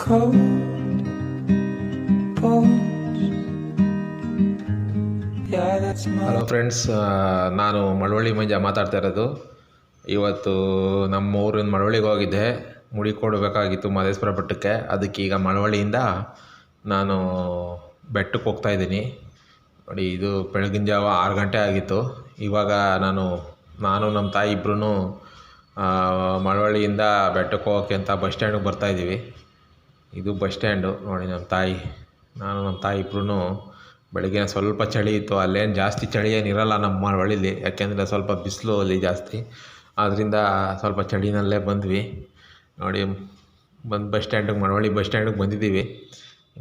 cold bones. Yeah, that's my. Hello friends, ನಾನು ಮಳವಳ್ಳಿ ಮಂಜ ಮಾತಾಡ್ತಾ ಇರೋದು. ಇವತ್ತು ನಮ್ಮ ಊರಿನ ಮಳವಳ್ಳಿಗೆ ಹೋಗಿದ್ದೆ, ಮುಡಿ ಕೊಡಬೇಕಾಗಿತ್ತು ಮಹದೇಶ್ವರ ಬೆಟ್ಟಕ್ಕೆ. ಅದಕ್ಕೆ ಈಗ ಮಳವಳ್ಳಿಯಿಂದ ನಾನು ಬೆಟ್ಟಕ್ಕೆ ಹೋಗ್ತಾಯಿದ್ದೀನಿ. ನೋಡಿ, ಇದು ಬೆಳಗಿನ ಜಾವ 6 ಗಂಟೆ ಆಗಿತ್ತು. ಇವಾಗ ನಾನು ನಮ್ಮ ತಾಯಿ ಇಬ್ಬರೂ ಮಳವಳ್ಳಿಯಿಂದ ಬೆಟ್ಟಕ್ಕೆ ಹೋಗೋಕ್ಕೆ ಅಂತ ಬಸ್ ಸ್ಟ್ಯಾಂಡಿಗೆ ಬರ್ತಾಯಿದ್ದೀವಿ. ಇದು ಬಸ್ ಸ್ಟ್ಯಾಂಡು. ನೋಡಿ, ನಮ್ಮ ತಾಯಿ ಇಬ್ಬರೂ ಬೆಳಗ್ಗೆ ಸ್ವಲ್ಪ ಚಳಿ ಇತ್ತು. ಅಲ್ಲೇನು ಜಾಸ್ತಿ ಚಳಿ ಏನಿರಲ್ಲ ನಮ್ಮ ಮಳವಳ್ಳಿಲಿ, ಯಾಕೆಂದರೆ ಸ್ವಲ್ಪ ಬಿಸಿಲು ಅಲ್ಲಿ ಜಾಸ್ತಿ. ಆದ್ದರಿಂದ ಸ್ವಲ್ಪ ಚಳಿನಲ್ಲೇ ಬಂದ್ವಿ. ನೋಡಿ, ಬಸ್ ಸ್ಟ್ಯಾಂಡಿಗೆ ಮಳವಳ್ಳಿ ಬಸ್ ಸ್ಟ್ಯಾಂಡಿಗೆ ಬಂದಿದ್ದೀವಿ.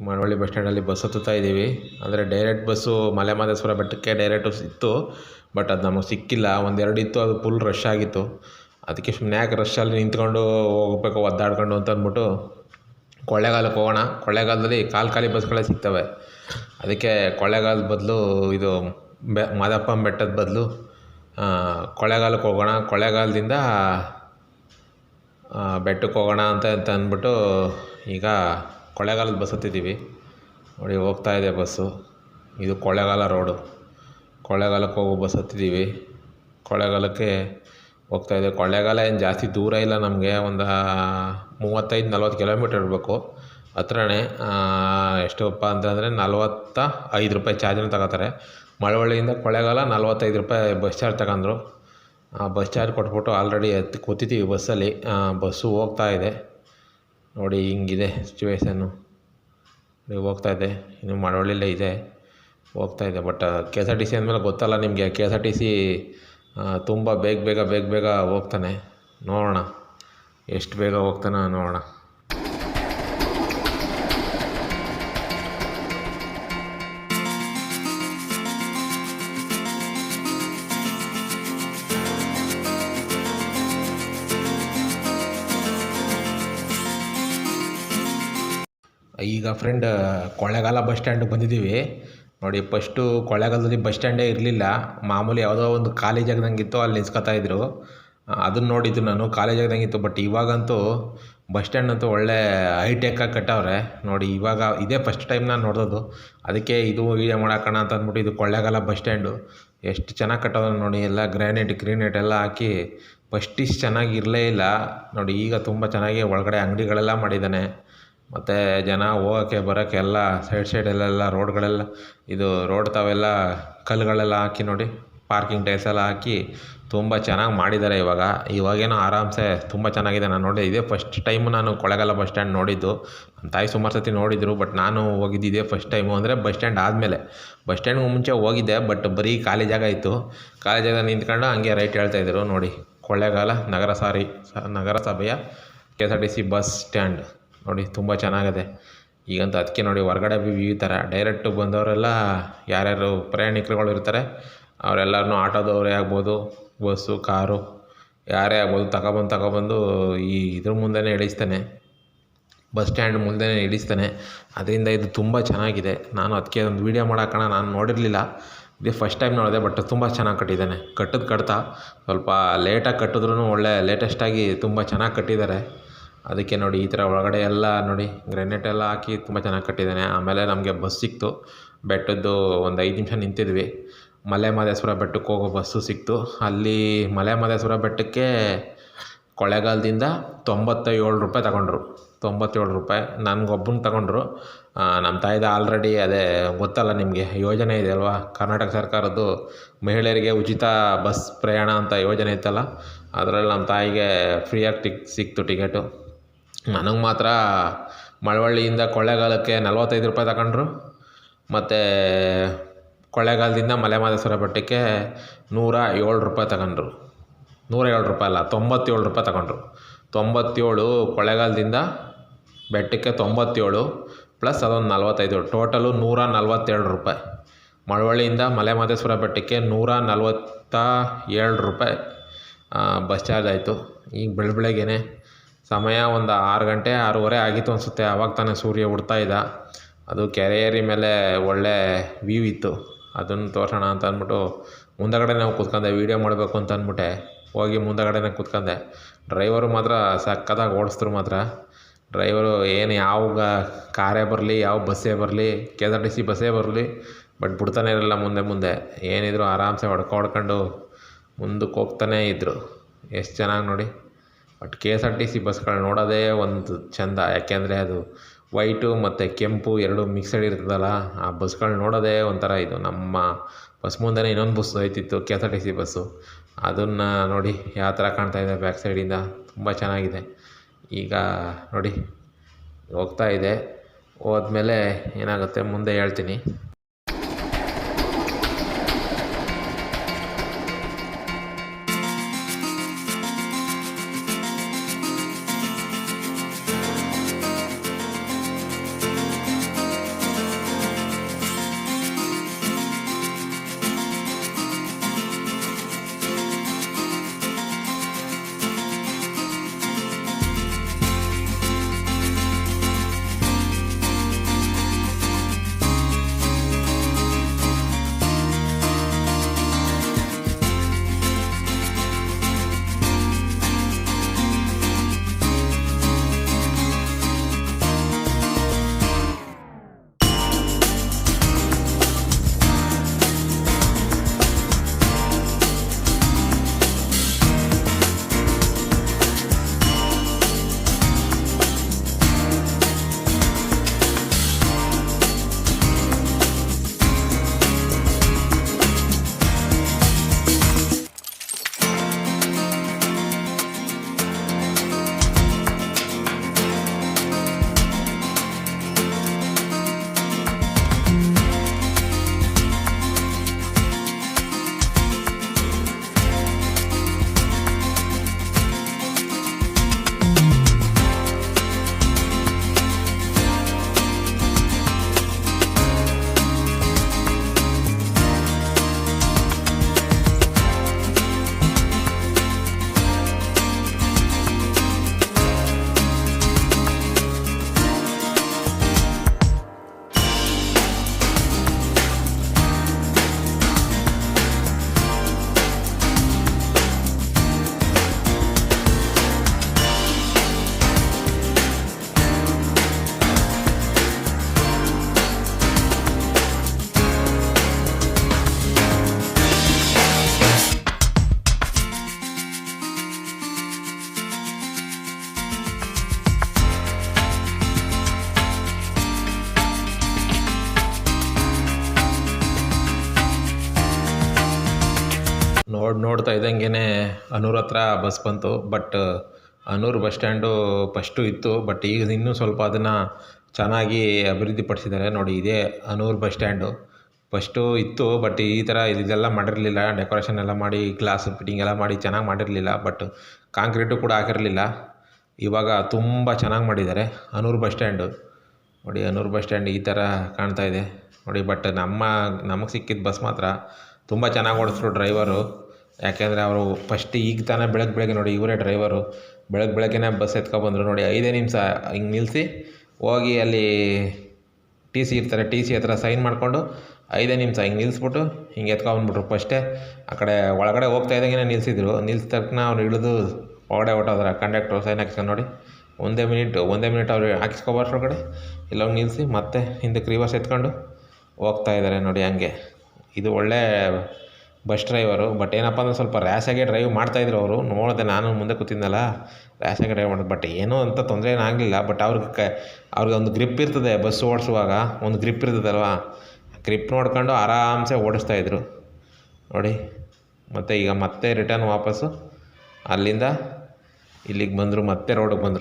ಮಳವಳ್ಳಿ ಬಸ್ ಸ್ಟ್ಯಾಂಡಲ್ಲಿ ಬಸ್ ಹತ್ತುತ್ತಾ ಇದ್ದೀವಿ. ಅಂದರೆ ಡೈರೆಕ್ಟ್ ಬಸ್ಸು ಮಲೆ ಮಹದೇಶ್ವರ ಬೆಟ್ಟಕ್ಕೆ ಡೈರೆಕ್ಟು ಇತ್ತು, ಬಟ್ ಅದು ನಮಗೆ ಸಿಕ್ಕಿಲ್ಲ. ಒಂದೆರಡು ಇತ್ತು, ಅದು ಫುಲ್ ರಶ್ ಆಗಿತ್ತು. ಅದಕ್ಕೆ ಸುಮ್ಮನೆ ಯಾಕೆ ರಶ್ಶಲ್ಲಿ ನಿಂತ್ಕೊಂಡು ಹೋಗ್ಬೇಕು ಒದ್ದಾಡ್ಕೊಂಡು ಅಂತ ಅಂದ್ಬಿಟ್ಟು ಕೊಳ್ಳೇಗಾಲಕ್ಕೆ ಹೋಗೋಣ. ಕೊಳ್ಳೇಗಾಲದಲ್ಲಿ ಖಾಲಿ ಬಸ್ಗಳೇ ಸಿಗ್ತವೆ. ಅದಕ್ಕೆ ಕೊಳ್ಳೇಗಾಲದ ಬದಲು ಇದು ಮಾದಪ್ಪನ ಬೆಟ್ಟದ ಬದಲು ಕೊಳ್ಳೇಗಾಲಕ್ಕೆ ಹೋಗೋಣ, ಕೊಳ್ಳೇಗಾಲದಿಂದ ಬೆಟ್ಟಕ್ಕೆ ಹೋಗೋಣ ಅಂತ ಅಂದ್ಬಿಟ್ಟು ಈಗ ಕೊಳ್ಳೇಗಾಲದ ಬಸ್ ಹತ್ತಿದ್ದೀವಿ. ನೋಡಿ, ಹೋಗ್ತಾ ಇದೆ ಬಸ್ಸು. ಇದು ಕೊಳ್ಳೇಗಾಲ ರೋಡು. ಕೊಳ್ಳೇಗಾಲಕ್ಕೆ ಹೋಗೋ ಬಸ್ ಹತ್ತಿದ್ದೀವಿ. ಕೊಳ್ಳೇಗಾಲಕ್ಕೆ ಹೋಗ್ತಾಯಿದೆ. ಕೊಳ್ಳೇಗಾಲ ಏನು ಜಾಸ್ತಿ ದೂರ ಇಲ್ಲ ನಮಗೆ, ಒಂದು 35-40 ಕಿಲೋಮೀಟ್ರ್ ಇರಬೇಕು. ಹತ್ರನೇ. ಎಷ್ಟಪ್ಪ ಅಂತಂದರೆ 45 ರೂಪಾಯಿ ಚಾರ್ಜನ್ನು ತಗೋತಾರೆ. ಮಳವಳ್ಳಿಯಿಂದ ಕೊಳ್ಳೇಗಾಲ 45 ರೂಪಾಯಿ ಬಸ್ ಚಾರ್ಜ್ ತಗೊಂಡ್ರು. ಬಸ್ ಚಾರ್ಜ್ ಕೊಟ್ಬಿಟ್ಟು ಆಲ್ರೆಡಿ ಕೂತಿದ್ದೀವಿ ಬಸ್ಸಲ್ಲಿ. ಬಸ್ಸು ಹೋಗ್ತಾ ಇದೆ. ನೋಡಿ, ಹಿಂಗಿದೆ ಸಿಚುವೇಶನ್ನು. ಹೋಗ್ತಾಯಿದೆ. ಇನ್ನು ಮಳವಳ್ಳಿಲೇ ಇದೆ, ಹೋಗ್ತಾಯಿದೆ. ಬಟ್ KSRTC ಅಂದಮೇಲೆ ಗೊತ್ತಲ್ಲ ನಿಮಗೆ, KSRTC ತುಂಬ ಬೇಗ ಹೋಗ್ತಾನೆ. ನೋಡೋಣ ಎಷ್ಟು ಬೇಗ ಹೋಗ್ತಾನೆ, ನೋಡೋಣ. ಈಗ ಫ್ರೆಂಡ್ ಕೊಳ್ಳೇಗಾಲ ಬಸ್ ಸ್ಟ್ಯಾಂಡಿಗೆ ಬಂದಿದ್ದೀವಿ. ನೋಡಿ, ಫಸ್ಟು ಕೊಳ್ಳೇಗಾಲದಲ್ಲಿ ಬಸ್ ಸ್ಟ್ಯಾಂಡೇ ಇರಲಿಲ್ಲ. ಮಾಮೂಲಿ ಯಾವುದೋ ಒಂದು ಖಾಲಿ ಜಾಗದಂಗಿತ್ತು, ಅಲ್ಲಿ ನಿಲ್ಸ್ಕೊತಾ ಇದ್ರು. ಅದನ್ನು ನೋಡಿದ್ದು ನಾನು, ಖಾಲಿ ಜಾಗದಂಗಿತ್ತು. ಬಟ್ ಇವಾಗಂತೂ ಬಸ್ ಸ್ಟ್ಯಾಂಡ್ ಅಂತೂ ಒಳ್ಳೆ ಹೈಟೆಕ್ಕಾಗಿ ಕಟ್ಟವ್ರೆ. ನೋಡಿ, ಇವಾಗ ಇದೇ ಫಸ್ಟ್ ಟೈಮ್ ನಾನು ನೋಡೋದು. ಅದಕ್ಕೆ ಇದು ವೀಡಿಯೋ ಮಾಡೋಣ ಅಂತ ಅಂದ್ಬಿಟ್ಟು ಇದು ಕೊಳ್ಳೇಗಾಲ ಬಸ್ ಸ್ಟ್ಯಾಂಡು ಎಷ್ಟು ಚೆನ್ನಾಗಿ ಕಟ್ಟೋದು ನೋಡಿ. ಎಲ್ಲ ಗ್ರೀನೇಟ್ ಎಲ್ಲ ಹಾಕಿ ಫಸ್ಟ್ ಇಷ್ಟು ಚೆನ್ನಾಗಿ ಇರಲೇ ಇಲ್ಲ. ನೋಡಿ, ಈಗ ತುಂಬ ಚೆನ್ನಾಗಿ ಒಳಗಡೆ ಅಂಗಡಿಗಳೆಲ್ಲ ಮಾಡಿದ್ದಾನೆ. ಮತ್ತು ಜನ ಹೋಗೋಕ್ಕೆ ಬರೋಕ್ಕೆ ಎಲ್ಲ ಸೈಡಲ್ಲೆಲ್ಲ ರೋಡ್ಗಳೆಲ್ಲ ಇದು ರೋಡ್ ತಾವೆಲ್ಲ ಕಲ್ಲುಗಳೆಲ್ಲ ಹಾಕಿ ನೋಡಿ, ಪಾರ್ಕಿಂಗ್ ಟೈರ್ಸ್ ಎಲ್ಲ ಹಾಕಿ ತುಂಬ ಚೆನ್ನಾಗಿ ಮಾಡಿದ್ದಾರೆ. ಇವಾಗೇನೋ ಆರಾಮ್ಸೆ ತುಂಬ ಚೆನ್ನಾಗಿದೆ. ನಾನು ನೋಡಿ, ಇದೇ ಫಸ್ಟ್ ಟೈಮು ನಾನು ಕೊಳ್ಳೇಗಾಲ ಬಸ್ ಸ್ಟ್ಯಾಂಡ್ ನೋಡಿದ್ದು. ನಮ್ಮ ತಾಯಿ ಸುಮಾರು ಸತಿ ನೋಡಿದ್ರು, ಬಟ್ ನಾನು ಹೋಗಿದ್ದಿದೆ ಫಸ್ಟ್ ಟೈಮು. ಅಂದರೆ ಬಸ್ ಸ್ಟ್ಯಾಂಡ್ ಆದಮೇಲೆ. ಬಸ್ ಸ್ಟ್ಯಾಂಡ್ಗೆ ಮುಂಚೆ ಹೋಗಿದ್ದೆ, ಬಟ್ ಬರೀ ಖಾಲಿ ಜಾಗ ಇತ್ತು. ಖಾಲಿ ಜಾಗ ನಿಂತ್ಕೊಂಡು ಹಂಗೆ ರೈಟ್ ಹೇಳ್ತಾಯಿದ್ರು. ನೋಡಿ, ಕೊಳ್ಳೇಗಾಲ ನಗರಸಭೆಯ KSRTC ಬಸ್ ಸ್ಟ್ಯಾಂಡ್ ನೋಡಿ, ತುಂಬ ಚೆನ್ನಾಗಿದೆ. ಈಗಂತೂ ಅದಕ್ಕೆ ನೋಡಿ, ಹೊರಗಡೆ ವ್ಯೂ ಈ ಥರ ಡೈರೆಕ್ಟು ಬಂದವರೆಲ್ಲ ಯಾರ್ಯಾರು ಪ್ರಯಾಣಿಕರುಗಳು ಇರ್ತಾರೆ ಅವರೆಲ್ಲರನ್ನೂ ಆಟೋದವರೇ ಆಗ್ಬೋದು, ಬಸ್ಸು ಕಾರು ಯಾರೇ ಆಗ್ಬೋದು, ತಗೊಬಂದು ಇದ್ರ ಮುಂದೆನೇ ಇಳಿಸ್ತಾನೆ, ಬಸ್ ಸ್ಟ್ಯಾಂಡ್ ಮುಂದೆನೇ ಇಳಿಸ್ತಾನೆ. ಅದರಿಂದ ಇದು ತುಂಬ ಚೆನ್ನಾಗಿದೆ. ನಾನು ಅದಕ್ಕೆ ಒಂದು ವೀಡಿಯೋ ಮಾಡೋಣ, ನಾನು ನೋಡಿರಲಿಲ್ಲ. ಇದೇ ಫಸ್ಟ್ ಟೈಮ್ ನೋಡಿದೆ. ಬಟ್ ತುಂಬ ಚೆನ್ನಾಗಿ ಕಟ್ಟಿದ್ದಾನೆ. ಕಟ್ತಾ ಸ್ವಲ್ಪ ಲೇಟಾಗಿ ಕಟ್ಟಿದ್ರೂ ಒಳ್ಳೆ ಲೇಟೆಸ್ಟಾಗಿ ತುಂಬ ಚೆನ್ನಾಗಿ ಕಟ್ಟಿದ್ದಾರೆ. ಅದಕ್ಕೆ ನೋಡಿ, ಈ ಥರ ಒಳಗಡೆ ಎಲ್ಲ ನೋಡಿ ಗ್ರೆನೇಟ್ ಎಲ್ಲ ಹಾಕಿ ತುಂಬ ಚೆನ್ನಾಗಿ ಕಟ್ಟಿದ್ದಾನೆ. ಆಮೇಲೆ ನಮಗೆ ಬಸ್ ಸಿಕ್ತು. ಬೆಟ್ಟದ್ದು ಒಂದು 5 ನಿಮಿಷ ನಿಂತಿದ್ವಿ. ಮಲೆ ಮಹದೇಶ್ವರ ಬೆಟ್ಟಕ್ಕೆ ಹೋಗೋ ಬಸ್ಸು ಸಿಕ್ತು. ಅಲ್ಲಿ ಮಲೆ ಮಹದೇಶ್ವರ ಬೆಟ್ಟಕ್ಕೆ ಕೊಳ್ಳೇಗಾಲದಿಂದ 97 ರೂಪಾಯಿ ತಗೊಂಡ್ರು. 97 ರೂಪಾಯಿ ನನಗೊಬ್ಬನ ತಗೊಂಡ್ರು. ನಮ್ಮ ತಾಯಿದ ಆಲ್ರೆಡಿ ಅದೇ ಗೊತ್ತಲ್ಲ ನಿಮಗೆ, ಯೋಜನೆ ಇದೆ ಅಲ್ವಾ, ಕರ್ನಾಟಕ ಸರ್ಕಾರದ್ದು ಮಹಿಳೆಯರಿಗೆ ಉಚಿತ ಬಸ್ ಪ್ರಯಾಣ ಅಂತ ಯೋಜನೆ ಇತ್ತಲ್ಲ, ಅದರಲ್ಲಿ ನಮ್ಮ ತಾಯಿಗೆ ಫ್ರೀಯಾಗಿ ಸಿಕ್ತು ಟಿಕೆಟು. ನನಗೆ ಮಾತ್ರ ಮಳವಳ್ಳಿಯಿಂದ ಕೊಳ್ಳೇಗಾಲಕ್ಕೆ 45 ರೂಪಾಯಿ ತಗೊಂಡ್ರು. ಮತ್ತು ಕೊಳ್ಳೇಗಾಲದಿಂದ ಮಲೆ ಮಹದೇಶ್ವರ ಬೆಟ್ಟಕ್ಕೆ 107 ರೂಪಾಯಿ ತಗೊಂಡ್ರು. 107 ರೂಪಾಯಿ ಅಲ್ಲ, 97 ರೂಪಾಯಿ ತಗೊಂಡ್ರು. 97 ಕೊಳ್ಳೇಗಾಲದಿಂದ ಬೆಟ್ಟಕ್ಕೆ 97 ಪ್ಲಸ್ ಅದೊಂದು 45, ಟೋಟಲು 142 ರೂಪಾಯಿ. ಮಳವಳ್ಳಿಯಿಂದ ಮಲೆ ಮಹದೇಶ್ವರ ಬೆಟ್ಟಕ್ಕೆ 147 ರೂಪಾಯಿ ಬಸ್ ಚಾರ್ಜ್ ಆಯಿತು. ಈಗ ಬೆಳಗ್ಗೆನೆ ಸಮಯ ಒಂದು 6 ಗಂಟೆ 6:30 ಆಗಿತ್ತು ಅನಿಸುತ್ತೆ. ಆವಾಗ ತಾನೇ ಸೂರ್ಯ ಹುಡ್ತಾ ಇದ್ದ. ಅದು ಕೆರೆ ಏರಿ ಮೇಲೆ ಒಳ್ಳೆ ವ್ಯೂ ಇತ್ತು. ಅದನ್ನು ತೋರಿಸೋಣ ಅಂತ ಅಂದ್ಬಿಟ್ಟು ಮುಂದಗಡೆ ನಾವು ಕೂತ್ಕೊಂಡೆ, ವೀಡಿಯೋ ಮಾಡಬೇಕು ಅಂತ ಅಂದ್ಬಿಟ್ಟೆ ಹೋಗಿ ಮುಂದಗಡೆನೇ ಕೂತ್ಕೊಂಡೆ. ಡ್ರೈವರು ಮಾತ್ರ ಸಕ್ಕತ್ತಾಗಿ ಓಡಿಸಿದ್ರು ಮಾತ್ರ. ಡ್ರೈವರು ಏನು ಯಾವ ಕಾರೇ ಬರಲಿ ಯಾವ ಬಸ್ಸೇ ಬರಲಿ K S R T C ಬಸ್ಸೇ ಬರಲಿ ಬಟ್ ಬಿಡ್ತಾನೆ ಇರಲಿಲ್ಲ ಮುಂದೆ ಏನಿದ್ರು ಆರಾಮ್ಸೆ ಹೊಡ್ಕೊಂಡು ಮುಂದಕ್ಕೆ ಹೋಗ್ತಾನೇ ಇದ್ದರು. ಎಷ್ಟು ಚೆನ್ನಾಗಿ ನೋಡಿ. But K S R T C ಬಸ್ಗಳು ನೋಡೋದೇ ಒಂದು ಚೆಂದ. ಯಾಕೆಂದರೆ ಅದು ವೈಟು ಮತ್ತು ಕೆಂಪು ಎರಡು ಮಿಕ್ಸಡ್ ಇರ್ತದಲ್ಲ, ಆ ಬಸ್ಗಳು ನೋಡೋದೇ ಒಂಥರ ಇದು. ನಮ್ಮ ಬಸ್ ಮುಂದೆನೇ ಇನ್ನೊಂದು ಬಸ್ ಹೋಯ್ತಿತ್ತು, K S R T C bus. ಅದನ್ನು ನೋಡಿ ಯಾವ ಥರ ಕಾಣ್ತಾಯಿದೆ ಬ್ಯಾಕ್ ಸೈಡಿಂದ, ತುಂಬ ಚೆನ್ನಾಗಿದೆ. ಈಗ ನೋಡಿ ಹೋಗ್ತಾ ಇದೆ. ಹೋದ್ಮೇಲೆ ಏನಾಗುತ್ತೆ ಮುಂದೆ ಹೇಳ್ತೀನಿ. ನೋಡ್ತಾ ಇದ್ದಂಗೆ ಅನೂರ್ ಹತ್ರ ಬಸ್ ಬಂತು. But Anoor bus stand first ಇತ್ತು, ಬಟ್ ಈಗ ಇನ್ನೂ ಸ್ವಲ್ಪ ಅದನ್ನು ಚೆನ್ನಾಗಿ ಅಭಿವೃದ್ಧಿ ಪಡಿಸಿದ್ದಾರೆ. ನೋಡಿ, ಇದೇ ಅನೂರು ಬಸ್ ಸ್ಟ್ಯಾಂಡು. ಫಸ್ಟು ಇತ್ತು, ಬಟ್ ಈ ಥರ ಇದೆಲ್ಲ ಮಾಡಿರಲಿಲ್ಲ. ಡೆಕೋರೇಷನ್ ಎಲ್ಲ ಮಾಡಿ ಗ್ಲಾಸ್ ಫಿಟ್ಟಿಂಗ್ ಎಲ್ಲ ಮಾಡಿ ಚೆನ್ನಾಗಿ ಮಾಡಿರಲಿಲ್ಲ. ಬಟ್ ಕಾಂಕ್ರೀಟು ಕೂಡ ಹಾಕಿರಲಿಲ್ಲ. ಇವಾಗ ತುಂಬ ಚೆನ್ನಾಗಿ ಮಾಡಿದ್ದಾರೆ ಅನೂರು ಬಸ್ ಸ್ಟ್ಯಾಂಡು. ನೋಡಿ, ಅನೂರು ಬಸ್ ಸ್ಟ್ಯಾಂಡ್ ಈ ಥರ ಕಾಣ್ತಾ ಇದೆ ನೋಡಿ. ಬಟ್ ನಮಗೆ ಸಿಕ್ಕಿದ ಬಸ್ ಮಾತ್ರ ತುಂಬ ಚೆನ್ನಾಗಿ ಓಡಿಸ್ರು ಡ್ರೈವರು. ಯಾಕೆಂದರೆ ಅವರು ಫಸ್ಟ್ ಈಗ ತಾನೇ ಬೆಳಗ್ಗೆ ನೋಡಿ, ಇವರೇ ಡ್ರೈವರು ಬೆಳಗ್ಗೆನೇ ಬಸ್ ಎತ್ಕೊಬಂದರು ನೋಡಿ. 5 ನಿಮಿಷ ಹಿಂಗೆ ನಿಲ್ಲಿಸಿ ಹೋಗಿ ಅಲ್ಲಿ ಟಿ ಸಿ ಇರ್ತಾರೆ, ಟಿ ಸಿ ಹತ್ರ ಸೈನ್ ಮಾಡಿಕೊಂಡು 5 ನಿಮಿಷ ಹಿಂಗೆ ನಿಲ್ಲಿಸ್ಬಿಟ್ಟು ಹಿಂಗೆ ಎತ್ಕೊಬಂದ್ಬಿಟ್ರು. ಫಸ್ಟೇ ಆ ಕಡೆ ಒಳಗಡೆ ಹೋಗ್ತಾ ಇದ್ದಂಗೆ ನಿಲ್ಲಿಸಿದ್ರು. ನಿಲ್ಸಿದ ತಕ್ಷಣ ಅವ್ರು ಇಳಿದು ಒಳಗಡೆ ಹೊಟ್ಟೋದ್ರ ಕಂಡಕ್ಟ್ರು ಸೈನ್ ಹಾಕಿಸ್ಕೊಂಡು ನೋಡಿ. ಒಂದೇ ಮಿನಿಟ್ ಅವ್ರು ಹಾಕಿಸ್ಕೊಬಾರ್ದು ಕಡೆ ಇಲ್ಲೋಗಿ ನಿಲ್ಲಿಸಿ ಮತ್ತೆ ಹಿಂದಕ್ಕೆ ರಿವರ್ಸ್ ಎತ್ಕೊಂಡು ಹೋಗ್ತಾ ಇದ್ದಾರೆ ನೋಡಿ. ಹಂಗೆ ಇದು ಒಳ್ಳೆ ಬಸ್ ಡ್ರೈವರು. ಬಟ್ ಏನಪ್ಪ ಅಂದರೆ ಸ್ವಲ್ಪ ರ್ಯಾಶಾಗೆ ಡ್ರೈವ್ ಮಾಡ್ತಾಯಿದ್ರು ಅವರು. ನೋಡಿದೆ ನಾನು ಮುಂದೆ ಕೂತಿದ್ನಲ್ಲ, ರ್ಯಾಶಾಗೆ ಡ್ರೈವ್ ಮಾಡೋದು. ಬಟ್ ಏನೂ ಅಂತ ತೊಂದರೆ ಏನಾಗಲಿಲ್ಲ. ಬಟ್ ಅವ್ರಿಗೆ ಒಂದು ಗ್ರಿಪ್ ಇರ್ತದೆ, ಬಸ್ ಓಡಿಸುವಾಗ ಒಂದು ಗ್ರಿಪ್ ಇರ್ತದಲ್ವ, ಗ್ರಿಪ್ ನೋಡ್ಕೊಂಡು ಆರಾಮ್ಸೆ ಓಡಿಸ್ತಾಯಿದ್ರು ನೋಡಿ. ಮತ್ತು ಈಗ ಮತ್ತೆ ರಿಟರ್ನ್ ವಾಪಸ್ಸು ಅಲ್ಲಿಂದ ಇಲ್ಲಿಗೆ ಬಂದರು, ಮತ್ತೆ ರೋಡಿಗೆ ಬಂದರು.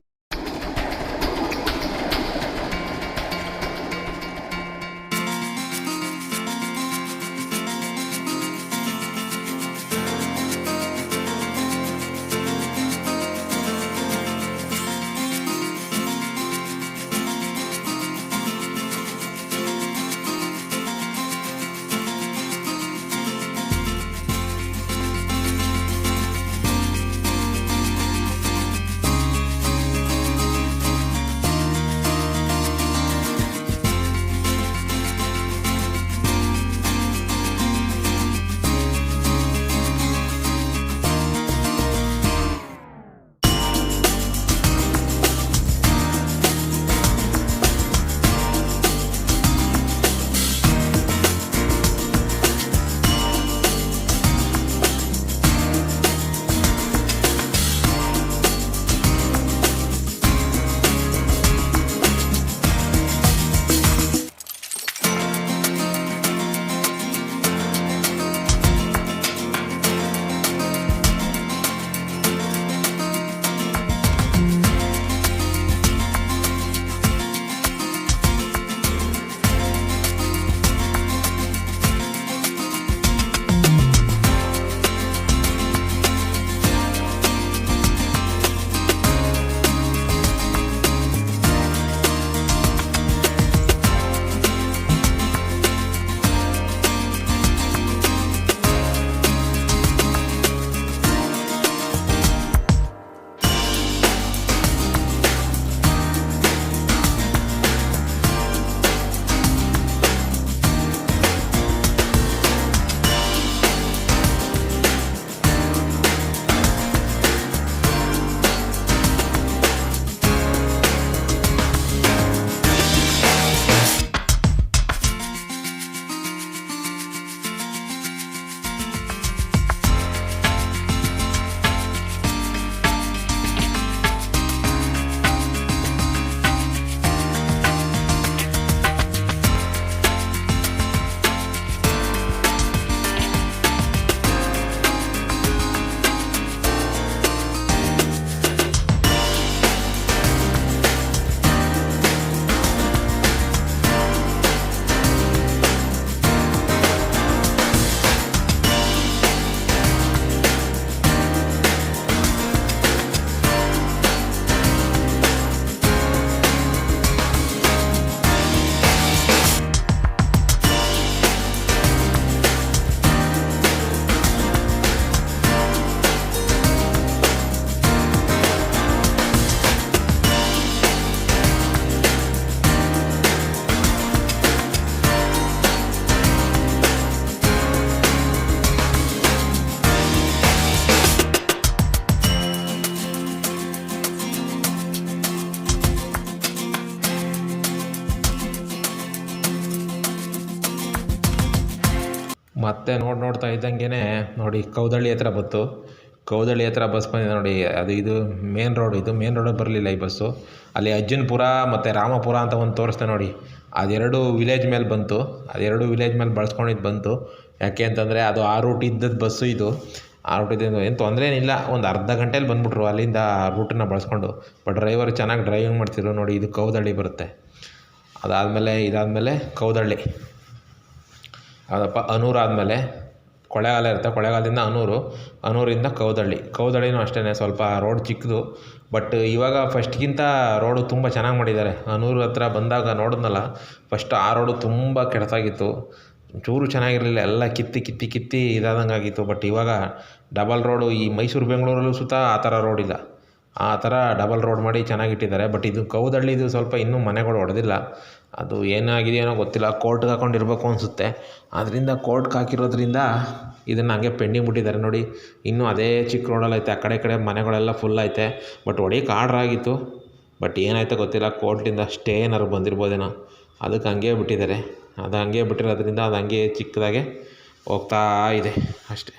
ಮತ್ತೆ ನೋಡ್ತಾ ಇದ್ದಂಗೆ ನೋಡಿ ಕೌದಳ್ಳಿ ಹತ್ರ ಬಂತು. ಕೌದಳ್ಳಿ ಹತ್ರ ಬಸ್ ಬಂದಿದೆ ನೋಡಿ. ಇದು ಮೇನ್ ರೋಡ್. ಇದು ಮೇನ್ ರೋಡಿಗೆ ಬರಲಿಲ್ಲ ಈ ಬಸ್ಸು. ಅಲ್ಲಿ ಅಜ್ಜನಪುರ ಮತ್ತು ರಾಮಪುರ ಅಂತ ಒಂದು ತೋರಿಸ್ತೆ ನೋಡಿ. ಅದೆರಡು ವಿಲೇಜ್ ಮೇಲೆ ಬಂತು. ಅದೆರಡು ವಿಲೇಜ್ ಮೇಲೆ ಬಳಸ್ಕೊಂಡಿದ್ದು ಬಂತು. ಯಾಕೆ ಅಂತಂದರೆ ಅದು ಆ ರೂಟ್ ಇದ್ದದ್ದು ಬಸ್ಸು ಇದು. ಆ ರೂಟ್ ಇದ್ದ ಏನು ತೊಂದರೆ ಏನಿಲ್ಲ. ಒಂದು ಅರ್ಧ ಗಂಟೇಲಿ ಬಂದುಬಿಟ್ರು ಅಲ್ಲಿಂದ ಆ ರೂಟನ್ನು ಬಳಸ್ಕೊಂಡು. ಬಟ್ ಡ್ರೈವರ್ ಚೆನ್ನಾಗಿ ಡ್ರೈವಿಂಗ್ ಮಾಡ್ತಿದ್ರು ನೋಡಿ. ಇದು ಕೌದಳ್ಳಿ ಬರುತ್ತೆ. ಇದಾದಮೇಲೆ ಕೌದಳ್ಳಿ ಯಾವುದಪ್ಪ ಅನೂರು ಆದಮೇಲೆ ಕೊಳ್ಳೇಗಾಲ ಇರುತ್ತೆ. ಕೊಳ್ಳೇಗಾಲದಿಂದ ಅನೂರಿಂದ ಕೌದಳ್ಳಿನೂ ಅಷ್ಟೇ ಸ್ವಲ್ಪ ರೋಡ್ ಚಿಕ್ಕದು. ಬಟ್ ಇವಾಗ ಫಸ್ಟ್ಗಿಂತ ರೋಡು ತುಂಬ ಚೆನ್ನಾಗಿ ಮಾಡಿದ್ದಾರೆ. ಅನೂರು ಹತ್ರ ಬಂದಾಗ ನೋಡಿದ್ನಲ್ಲ ಫಸ್ಟ್ ಆ ರೋಡು ತುಂಬ ಕೆಡ್ತಾಗಿತ್ತು. ಚೂರು ಚೆನ್ನಾಗಿರಲಿಲ್ಲ. ಎಲ್ಲ ಕಿತ್ತಿ ಇದಾದಂಗೆ ಆಗಿತ್ತು. ಬಟ್ ಇವಾಗ ಡಬಲ್ ರೋಡು ಈ ಮೈಸೂರು ಬೆಂಗಳೂರಲ್ಲೂ ಸುತ್ತ ಆ ಥರ ರೋಡ್ ಇಲ್ಲ. ಆ ಥರ ಡಬಲ್ ರೋಡ್ ಮಾಡಿ ಚೆನ್ನಾಗಿಟ್ಟಿದ್ದಾರೆ. ಬಟ್ ಇದು ಕೌದಳ್ಳಿದು ಸ್ವಲ್ಪ ಇನ್ನೂ ಮನೆಗಳು ಹೊಡೆದಿಲ್ಲ. ಅದು ಏನಾಗಿದೆಯೋ ಗೊತ್ತಿಲ್ಲ. ಕೋರ್ಟ್ಗೆ ಹಾಕೊಂಡಿರ್ಬೇಕು ಅನಿಸುತ್ತೆ. ಅದರಿಂದ ಕೋರ್ಟ್ಗೆ ಹಾಕಿರೋದ್ರಿಂದ ಇದನ್ನು ಹಂಗೆ ಪೆಂಡಿಂಗ್ ಬಿಟ್ಟಿದ್ದಾರೆ ನೋಡಿ. ಇನ್ನೂ ಅದೇ ಚಿಕ್ಕ ರೋಡಲ್ಲಿ ಐತೆ. ಆ ಕಡೆ ಮನೆಗಳೆಲ್ಲ ಫುಲ್ ಐತೆ. ಬಟ್ ಹೊಡಿಯೋಕೆ ಆರ್ಡ್ರ್ ಆಗಿತ್ತು. ಬಟ್ ಏನಾಯ್ತೋ ಗೊತ್ತಿಲ್ಲ. ಕೋರ್ಟಿಂದ ಸ್ಟೇ ಏನಾದ್ರು ಬಂದಿರ್ಬೋದೇನೋ. ಅದಕ್ಕೆ ಹಂಗೆ ಬಿಟ್ಟಿದ್ದಾರೆ. ಅದು ಹಂಗೆ ಬಿಟ್ಟಿರೋದ್ರಿಂದ ಅದು ಹಂಗೆ ಚಿಕ್ಕದಾಗೆ ಹೋಗ್ತಾ ಇದೆ ಅಷ್ಟೇ.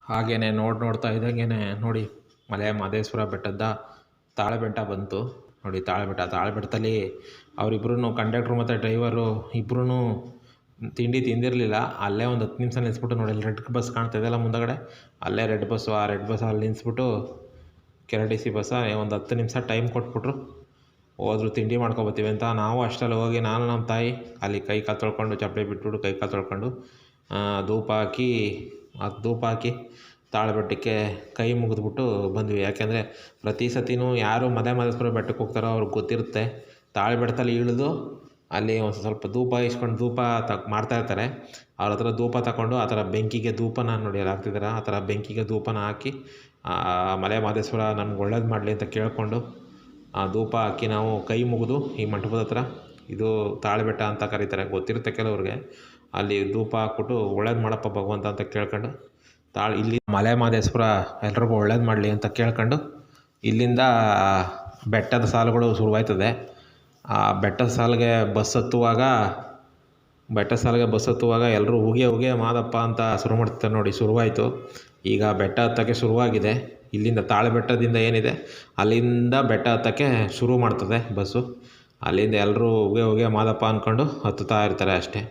ಹಾಗೆಯೇ ನೋಡ್ತಾ ಇದ್ದಂಗೆ ನೋಡಿ ಮಲೆ ಮಹದೇಶ್ವರ ಬೆಟ್ಟದ ತಾಳಬೆಟ್ಟ ಬಂತು ನೋಡಿ. ತಾಳಬೆಟ್ಟದಲ್ಲಿ ಅವರಿಬ್ಬರೂ ಕಂಡಕ್ಟ್ರು ಮತ್ತು ಡ್ರೈವರು ಇಬ್ಬರೂ ತಿಂಡಿ ತಿಂದಿರಲಿಲ್ಲ. ಅಲ್ಲೇ ಒಂದು 10 ನಿಮಿಷ ನಿಲ್ಲಿಸ್ಬಿಟ್ಟು ನೋಡಿ, ಅಲ್ಲಿ ರೆಡ್ ಬಸ್ ಕಾಣ್ತಾ ಇದೆಯಲ್ಲ ಮುಂದಗಡೆ, ಅಲ್ಲೇ ರೆಡ್ ಬಸ್ಸು. ಆ ರೆಡ್ ಬಸ್ ಅಲ್ಲಿ ನಿಲ್ಲಿಸ್ಬಿಟ್ಟು KRTC ಬಸ್ಸ ಒಂದು 10 ನಿಮಿಷ ಟೈಮ್ ಕೊಟ್ಬಿಟ್ರು. ಹೋದ್ರು ತಿಂಡಿ ಮಾಡ್ಕೊಬತ್ತೀವಿ ಅಂತ. ನಾವು ಅಷ್ಟರಲ್ಲಿ ಹೋಗಿ ನಾನು ನಮ್ಮ ತಾಯಿ ಅಲ್ಲಿ ಕೈ ಕಾಲು ತೊಳ್ಕೊಂಡು, ಚಪ್ಪಲಿ ಬಿಟ್ಬಿಟ್ಟು ಕೈ ಕಾಲು ತೊಳ್ಕೊಂಡು ಧೂಪ ಹಾಕಿ ತಾಳಬೆಟ್ಟಕ್ಕೆ ಕೈ ಮುಗಿದ್ಬಿಟ್ಟು ಬಂದ್ವಿ. ಯಾಕೆಂದರೆ ಪ್ರತಿ ಸತಿನೂ ಯಾರು ಮಹದೇಶ್ವರ ಬೆಟ್ಟಕ್ಕೆ ಹೋಗ್ತಾರೋ ಅವ್ರಿಗೆ ಗೊತ್ತಿರುತ್ತೆ. ತಾಳಬೆಟ್ಟದಲ್ಲಿ ಇಳಿದು ಅಲ್ಲಿ ಒಂದು ಸ್ವಲ್ಪ ಧೂಪ ಇಸ್ಕೊಂಡು ಧೂಪ ಮಾಡ್ತಾಯಿರ್ತಾರೆ. ಅವ್ರ ಹತ್ರ ಧೂಪ ತಗೊಂಡು ಆ ಥರ ಬೆಂಕಿಗೆ ಧೂಪನ ನೋಡಿ ಅಲ್ಲಿ ಹಾಕ್ತಿದ್ದಾರೆ. ಆ ಥರ ಬೆಂಕಿಗೆ ಧೂಪನ ಹಾಕಿ ಮಲೆ ಮಹದೇಶ್ವರ ನಮ್ಗೆ ಒಳ್ಳೇದು ಮಾಡಲಿ ಅಂತ ಕೇಳಿಕೊಂಡು ಆ ಧೂಪ ಹಾಕಿ ನಾವು ಕೈ ಮುಗಿದು ಈ ಮಂಟಪದ ಹತ್ರ, ಇದು ತಾಳಬೆಟ್ಟ ಅಂತ ಕರೀತಾರೆ, ಗೊತ್ತಿರುತ್ತೆ ಕೆಲವ್ರಿಗೆ, ಅಲ್ಲಿ ಧೂಪ ಹಾಕ್ಬಿಟ್ಟು ಒಳ್ಳೇದು ಮಾಡಪ್ಪ ಭಗವಂತ ಅಂತ ಕೇಳ್ಕೊಂಡು ಇಲ್ಲಿ ಮಲೆ ಮಹದೇಶ್ವರ ಎಲ್ರಿಗೂ ಒಳ್ಳೇದು ಮಾಡಲಿ ಅಂತ ಕೇಳ್ಕೊಂಡು ಇಲ್ಲಿಂದ ಬೆಟ್ಟದ ಸಾಲುಗಳು ಶುರುವಾಯ್ತದೆ. ಆ ಬೆಟ್ಟದ ಸಾಲಿಗೆ ಬಸ್ ಹತ್ತುವಾಗ ಎಲ್ಲರೂ ಉಗೆ ಮಾದಪ್ಪ ಅಂತ ಶುರು ಮಾಡ್ತಾರೆ ನೋಡಿ. ಶುರುವಾಯಿತು. ಈಗ ಬೆಟ್ಟ ಹತ್ತಕ್ಕೆ ಶುರುವಾಗಿದೆ. ಇಲ್ಲಿಂದ ತಾಳಬೆಟ್ಟದಿಂದ ಏನಿದೆ ಅಲ್ಲಿಂದ ಬೆಟ್ಟ ಹತ್ತಕ್ಕೆ ಶುರು ಮಾಡ್ತದೆ ಬಸ್ಸು. ಅಲ್ಲಿಂದ ಎಲ್ಲರೂ ಉಗೆ ಮಾದಪ್ಪ ಅಂದ್ಕೊಂಡು ಹತ್ತುತ್ತಾ ಇರ್ತಾರೆ ಅಷ್ಟೇ.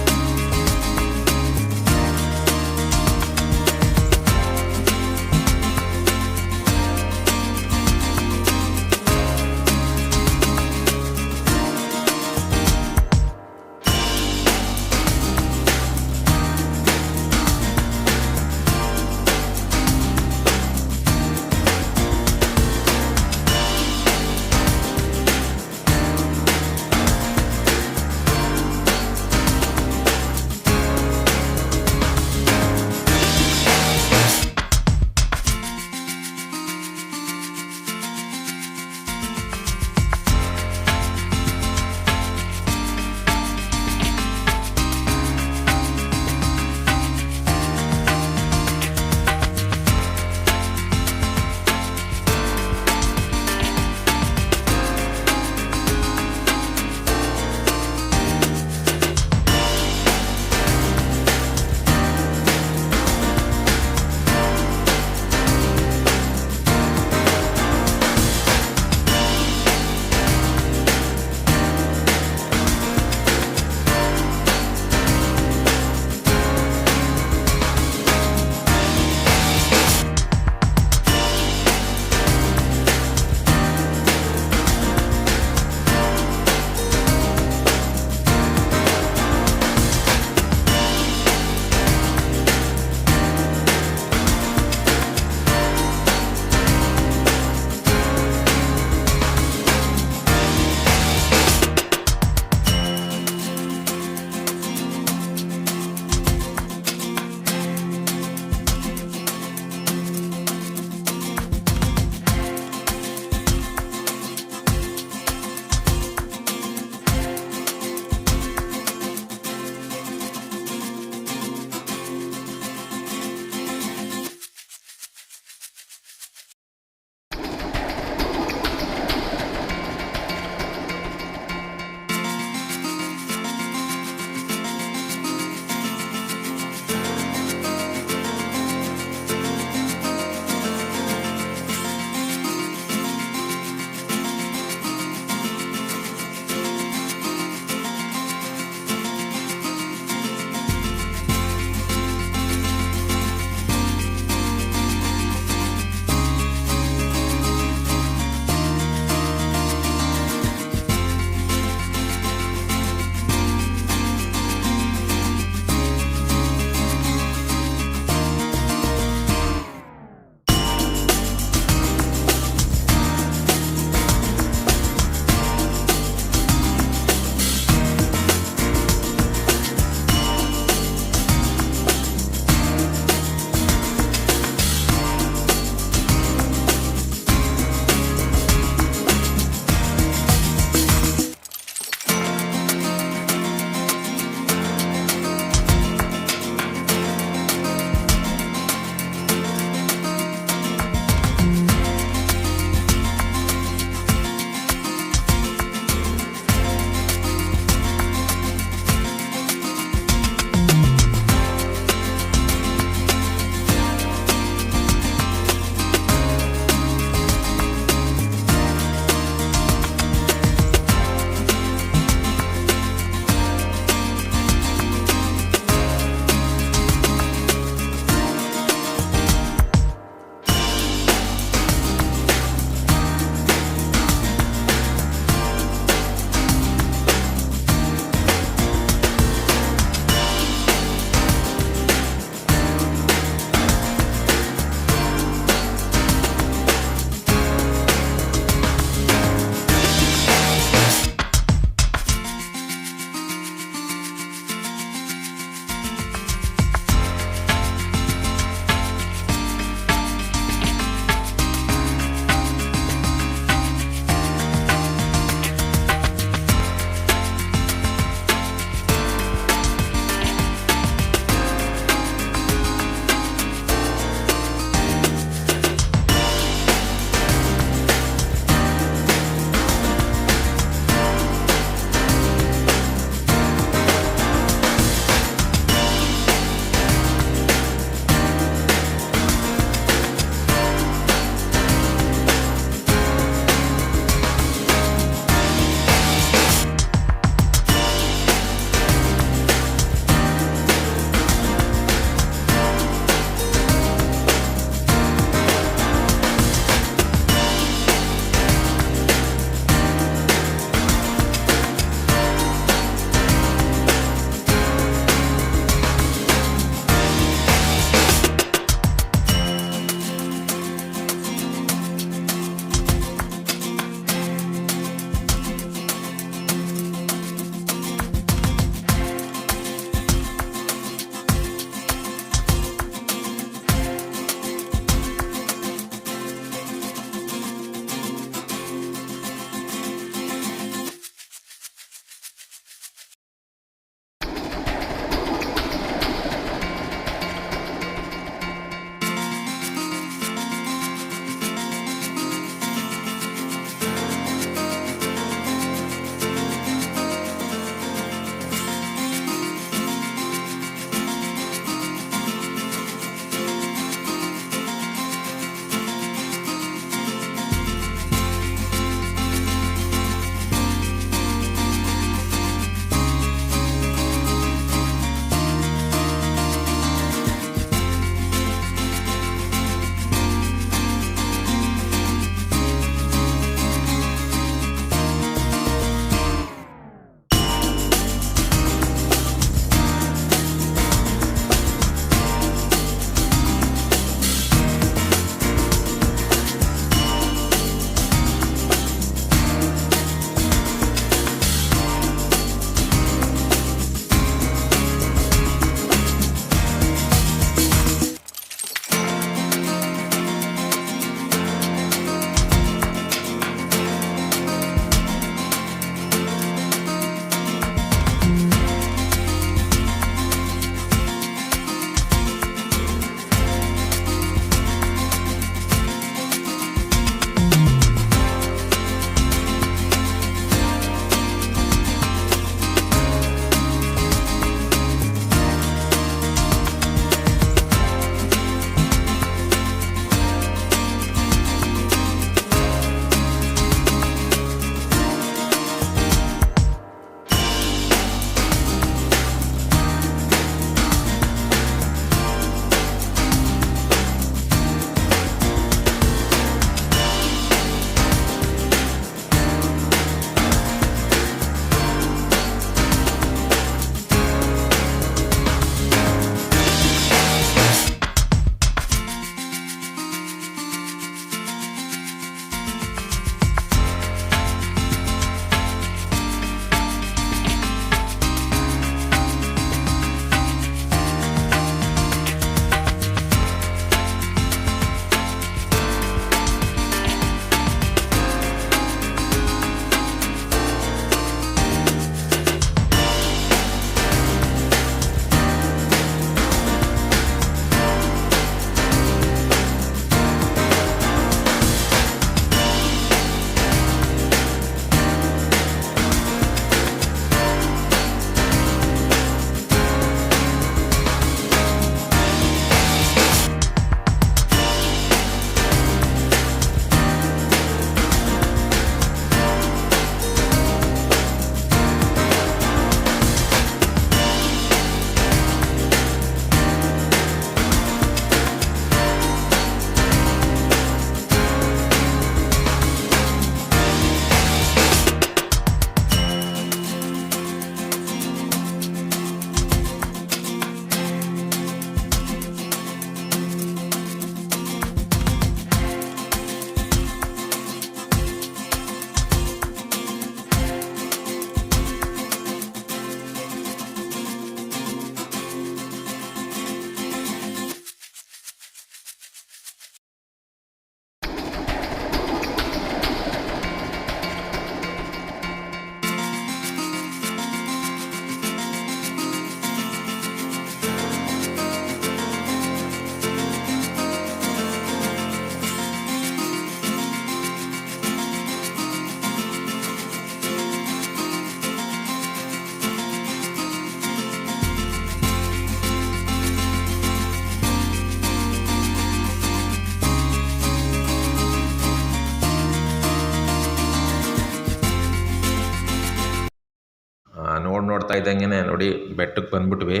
ಇದ್ದಂಗೆ ನೋಡಿ ಬೆಟ್ಟಕ್ಕೆ ಬಂದ್ಬಿಟ್ವಿ.